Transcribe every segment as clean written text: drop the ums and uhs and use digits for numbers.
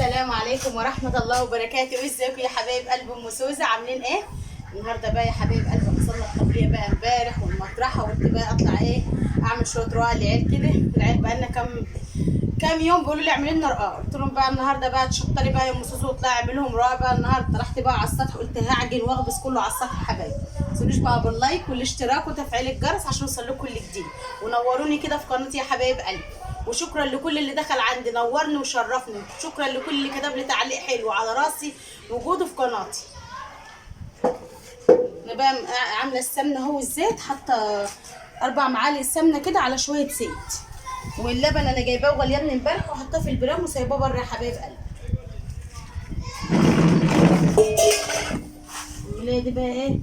السلام عليكم ورحمة الله وبركاته. ازيكم يا حبايب قلب ام سوزة؟ عاملين ايه؟ النهارده بقى يا حبايب قلب حصل لك تقليه بقى امبارح والمطرحة، وقلت بقى اطلع اعمل شوية رقاق للعيال كده. العيال بقى لنا كام يوم بيقولوا لي اعملي لنا رقاق، قلت لهم بقى النهارده بقى تشطري بقى يا ام سوزة واطلعي اعمل لهم رقاق بقى النهارده. طلعت بقى على السطح قلت هعجن واخبز كله على السطح يا حبايب. ما تنسونيش بقى باللايك والاشتراك وتفعيل الجرس عشان يوصل لكم كل جديد، ونوروني كده في قناتي يا حبايب قلبي. وشكرا لكل اللي دخل عندي نورني وشرفني، شكرا لكل اللي كتب لي تعليق حلو على راسي وجوده في قناتي. انا بقى عامله السمنه اهو والزيت، حاطه 4 معالق سمنه كده على شويه زيت، واللبن انا جايباه وغليان امبارح وحطاه في البرام وسايباه بره يا حبايب قلبي. الولايه دي بقى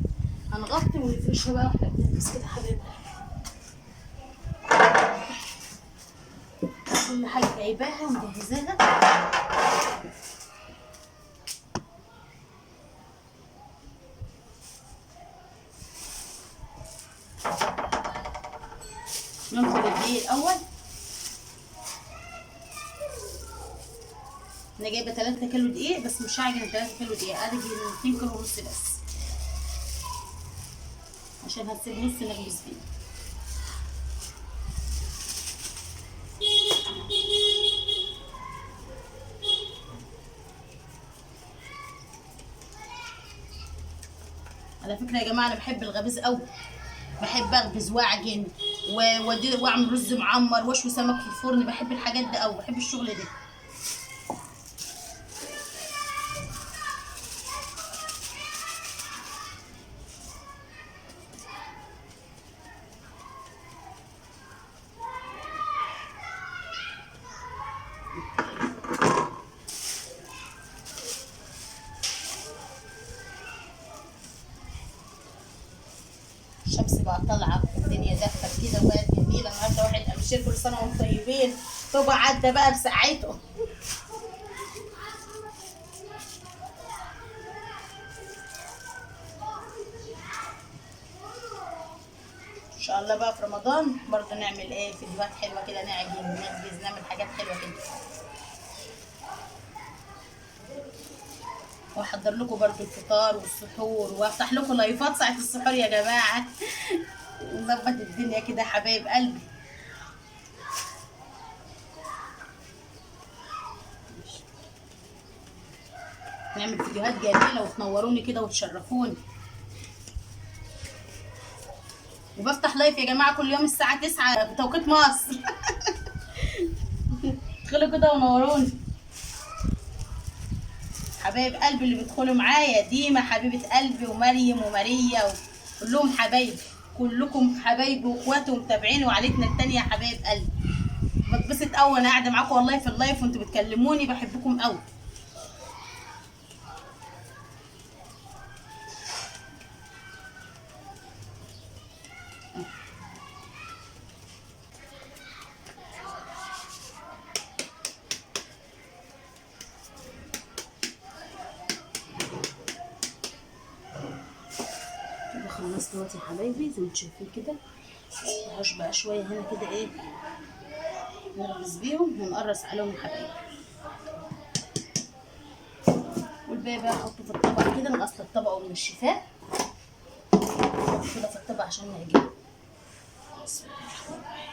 هنغطي ونفرشها بقى واحنا بنلبس كده يا حبايب قلبي. كل حاجه جايباها ومجهزاها. ننخل الدقيق الاول. انا جايبه 3 كيلو دقيق بس مش هعجن 3 كيلو دقيق، ادي 2 كيلو ونص بس عشان هسيب نص نخبز فيه. على فكره يا جماعه انا بحب الخبز قوي، بحب اخبز واعجن واعمل رز معمر واشوي سمك في الفرن، بحب الحاجات دي قوي، بحب الشغل ده. الشمس بقى طالعه والدنيا دافيه كده وبقت جميله النهارده. واحد امشير كل سنه وانتم طيبين، طبعا عدى بقى بساعته. ان شاء الله بقى في رمضان برضه نعمل فيديوهات حلوه كده، نعجن نخبز نعمل حاجات حلوه كده، واحضر لكم برضه الفطار والسحور، وافتح لكم لايفات ساعه السحور يا جماعه. نظبط الدنيا كده يا حبايب قلبي. نعمل فيديوهات جميله وتنوروني كده وتشرفوني. وبفتح لايف يا جماعه كل يوم الساعه 9 بتوقيت مصر. ادخلوا كده ونوروني حبايب قلبي اللي بيدخلوا معايا. ديما حبيبه قلبي ومريم وماريا كلهم حبايبي، كلكم حبايبي واخواتي ومتابعيني وعائلتنا التانيه يا حبايب قلبي. بتبسط قوي وانا قاعده معاكم والله في اللايف وانتوا بتكلموني، بحبكم قوي. خلصت دلوقتي يا حبايبي زي ما انتم شايفين كده. هحوش بقى شويه هنا كده نغمس بيهم ونقرص عليهم يا حبايبي، والباقي بقى احطه في الطبق كده من اصل الطبق ومن الشفاه. احطه كده في الطبق عشان يعجبني. بسم الله الرحمن الرحيم.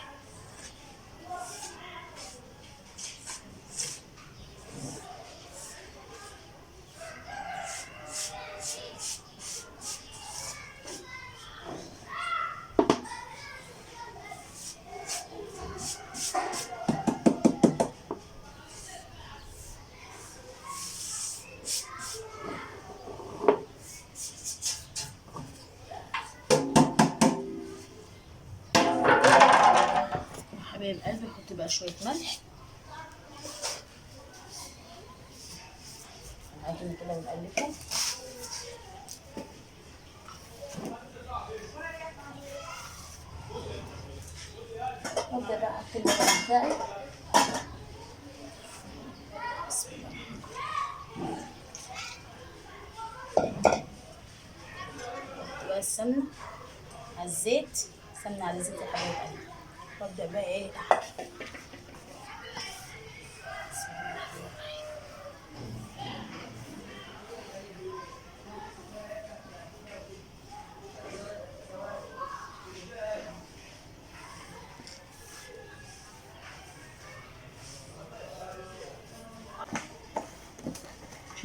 حبايب قلبي احط بقى شويه ملح، نعجن كده ونقلبهم. وابدا بقى احط اللبن بتاعي. بسم الله الرحمن الرحيم. احط بقى السمنه على الزيت، سمنه على الزيت يا حبايب قلبي، وابدا بقى احط. بسم الله الرحمن الرحيم.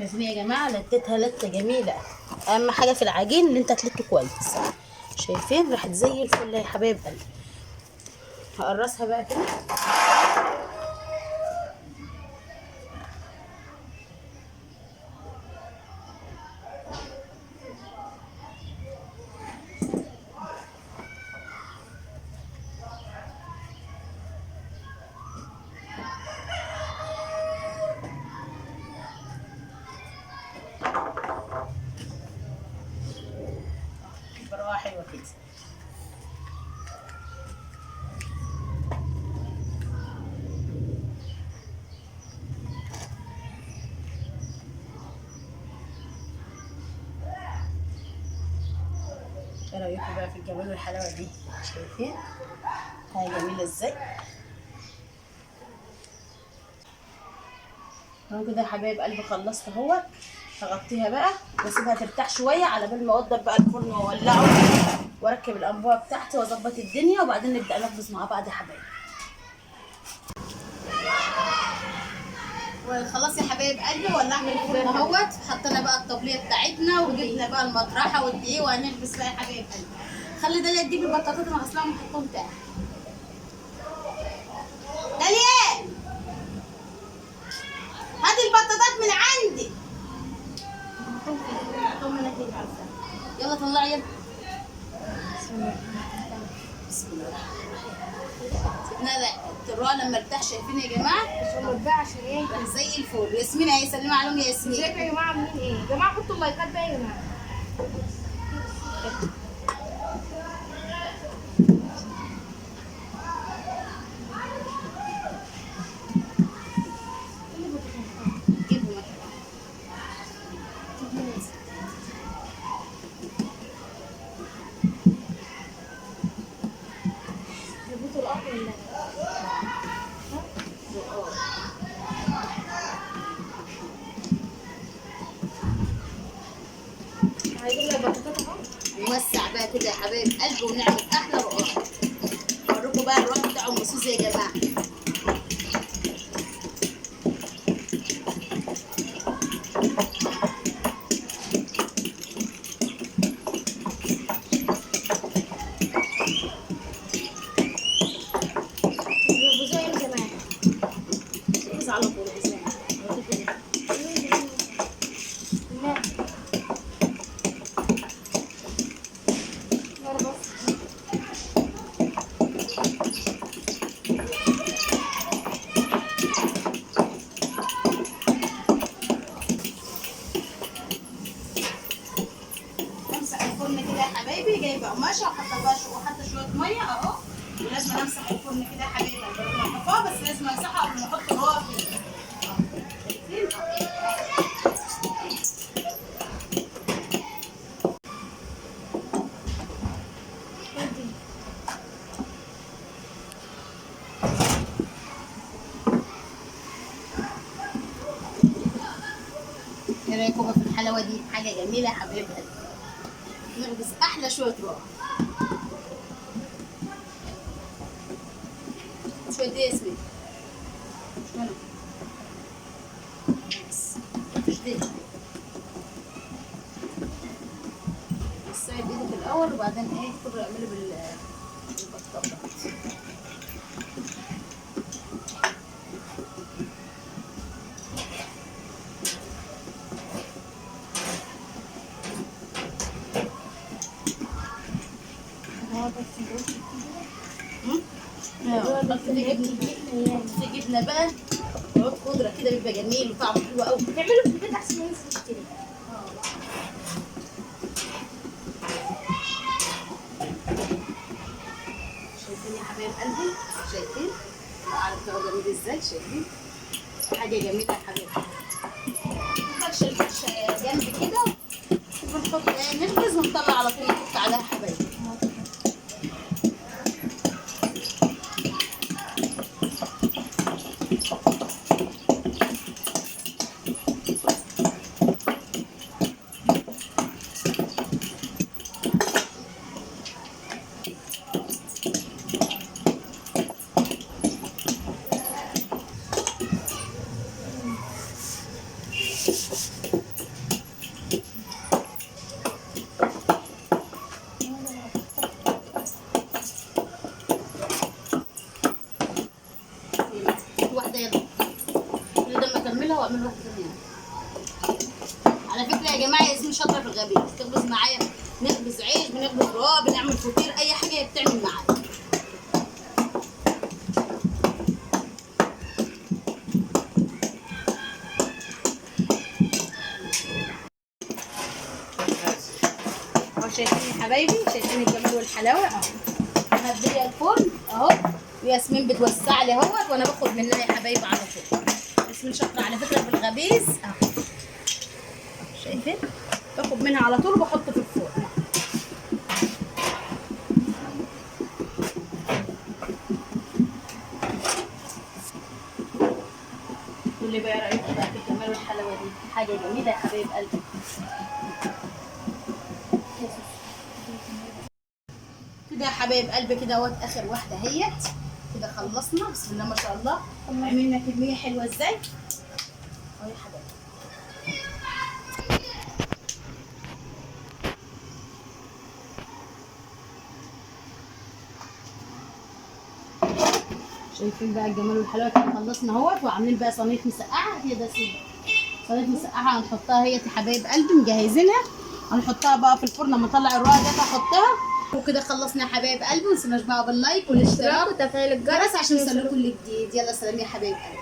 شايفين يا جماعه لتتها لته جميله. اهم حاجه في العجين ان انت تلته كويس. شايفين راحت زي الفل يا حبايب قلبي. هقرصها بقى كده. براحه حلوه كده. ايه رايكم بقى في الجمال والحلاوه دي؟ شايفين هاي جميله ازاي؟ اهو كده يا حبايب قلبي خلصت اهوت. هغطيها بقى واسيبها ترتاح شويه على بال ما اوضب بقى الفرن واولعه واركب الانبوبه بتاعتي واظبط الدنيا، وبعدين نبدا نخبز مع بعض يا حبايبي. وخلاص يا حبايب قلبي ولعنا الفرن اهوت، حطينا بقى الطبليه بتاعتنا وجبنا بقى المطرحه والدقيق وهنلبس بقى يا حبايب قلبي. خلي داليا تجيب البطاطات انا غسلاهم ونحطهم تاني. داليا هات البطاطات من عندي. يلا طلعي يلا. بسم الله الرحمن الرحيم. سيبنا الطراوه لما ارتاح. شايفين يا جماعه؟ عشان بقى عشان ايه؟ زي الفل. ياسمين اهي سلمي عليهم يا ياسمين. ازيكم يا جماعه عاملين ايه؟ يا جماعه حطوا اللايكات بقى يا جماعه. جيبوا مثلا. جبتوا الارض ولا عايزين لك بطاطا اهو. نوسع بقى كده يا حبايب قلبي ونعمل احلى رقاق. اوريكم بقى الرقاق بتاع ام سوزي يا جماعه. بوزوا يا جماعه. بس على طول يا زلمه. امسح الفرن كده يا حبايبي. جايبه قماشه وحاطه بقى وحاطه شويه ميه اهو. ولازم امسح الفرن كده يا حبايبي. انا بنضفاه بس لازم امسحها قبل ما احط الرقاق فيه. ايه رايكم بقى في الحلاوه دي؟ حاجه جميله يا حبايب قلبي. نخبز احلى شويه رقاق. شويه ايه يا ياسمين؟ شويه بس مفيش دقيق. غسلي بايدك الاول وبعدين ايه كله اعملي بالبطاطا. في جبنه بقى عود خضره كده بيبقى جميل وطعمه حلو قوي. تعملوا في البيت احسن ما ننزل نشتري. شايفين يا حبايب قلبي؟ شايفين؟ العرض بتاعه جميل ازاي؟ شايفين؟ حاجه جميله يا حبايبي. نفرش الفرشه جنب كده ونحط نخبز ونطلع على طول نحط عليها يا حبايبي. اكملها واعمل واحده ثانيه. على فكره يا جماعه ياسمين شاطره في الغبيش، تخبز معايا، نخبز عيش، بنخبز رقاق، بنعمل فطير، اي حاجه هي بتعمل معايا. اهو شايفين يا حبايبي، شايفين الجمال والحلاوه اهو. مهديه الفرن اهو، وياسمين بتوسع لي اهوت وانا باخد منها يا حبايبي على طول. ياسمين شاطره على فكره في الغبيز اهو. شايفين؟ باخد منها على طول وبحطه في الفرن. واللي بقى رايكم بقى في الجمال والحلاوه دي، حاجه جميله يا حبايب قلبي. كده يا حبايب قلبي كده اهوت اخر واحده اهيت. كده خلصنا بسم الله ما شاء الله. عملنا كميه حلوه ازاي اهو يا حبايبي. شايفين بقى الجمال والحلاوه كده خلصنا اهوت، وعاملين بقى صينيه مسقعه. هي ده صينيه مسقعه هنحطها هي يا حبايب قلبي، مجهزينها هنحطها بقى في الفرن لما نطلع الرقاق ده هحطها. وكده خلصنا يا حبايب قلبي، ما تنسوناش بقى باللايك والاشتراك وتفعيل الجرس عشان يوصلكم اللي جديد. يلا سلام يا حبايب قلبي.